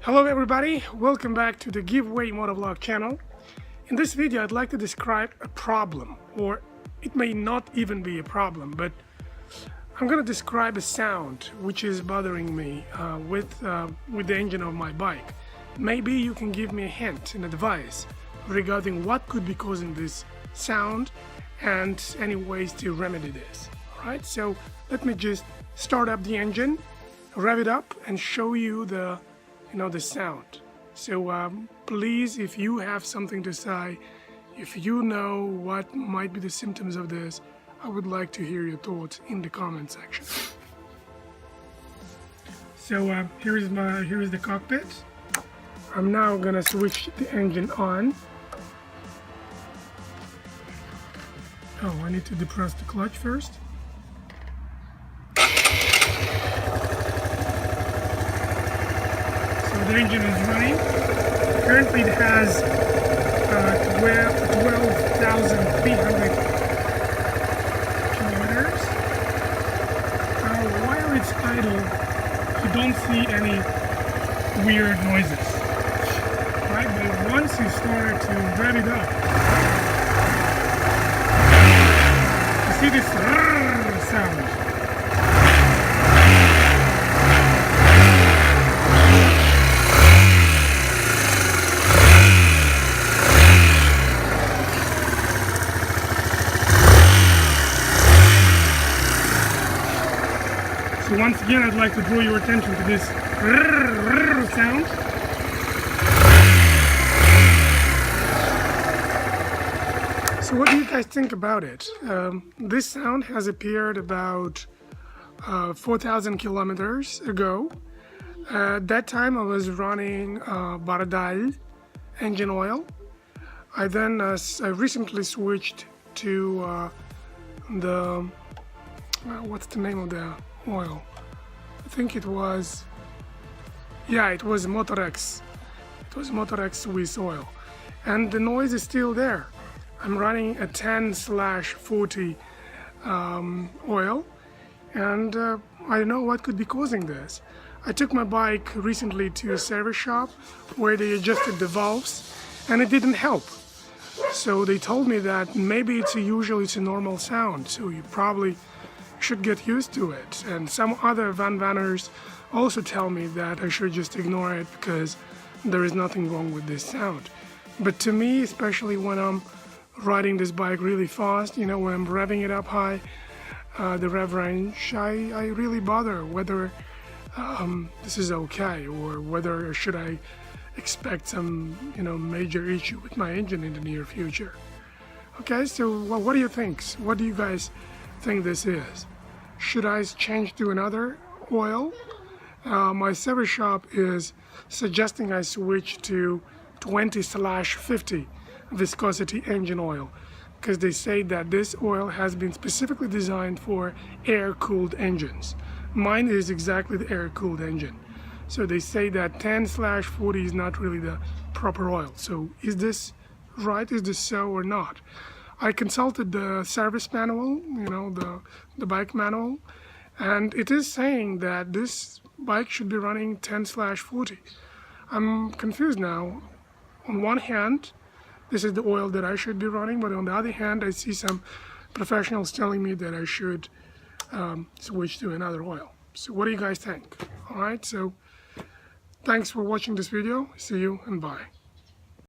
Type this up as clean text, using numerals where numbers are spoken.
Hello everybody, welcome back to the Giveaway Motovlog channel. In this video I'd like to describe a problem, or it may not even be a problem, but I'm gonna describe a sound which is bothering me with the engine of my bike. Maybe you can give me a hint, an advice regarding what could be causing this sound and any ways to remedy this. Alright, so let me just start up the engine, rev it up and show you the sound. So please, if you have something to say, if you know what might be the symptoms of this, I would like to hear your thoughts in the comment section. So here is the cockpit. I'm now gonna switch the engine on. Oh, I need to depress the clutch first. The engine is running. Currently it has 12,300 kilometers. While it's idle, you don't see any weird noises. Right? But once you start to rev it up, you see this sound. So once again, I'd like to draw your attention to this sound. So what do you guys think about it? This sound has appeared about 4,000 kilometers ago. At that time I was running Baradal engine oil. I recently switched to what's the name of the oil? I think it was Motorex. It was Motorex Swiss oil, and the noise is still there. I'm running a 10/40 oil, and I don't know what could be causing this. I took my bike recently to a service shop where they adjusted the valves, and it didn't help. So they told me that maybe it's a normal sound, so you probably should get used to it. And some other Vanners also tell me that I should just ignore it because there is nothing wrong with this sound. But to me, especially when I'm riding this bike really fast, when I'm revving it up high, the rev range, I really bother whether this is okay, or whether should I expect some major issue with my engine in the near future. Okay, so what do you think? What do you guys think this is? Should I change to another oil? My service shop is suggesting I switch to 20/50 viscosity engine oil, because they say that this oil has been specifically designed for air-cooled engines. Mine is exactly the air-cooled engine. So they say that 10/40 is not really the proper oil. So is this right? Is this so or not? I consulted the service manual, the bike manual, and it is saying that this bike should be running 10/40. I'm confused now. On one hand, this is the oil that I should be running, but on the other hand, I see some professionals telling me that I should switch to another oil. So what do you guys think? All right, so thanks for watching this video. See you and bye.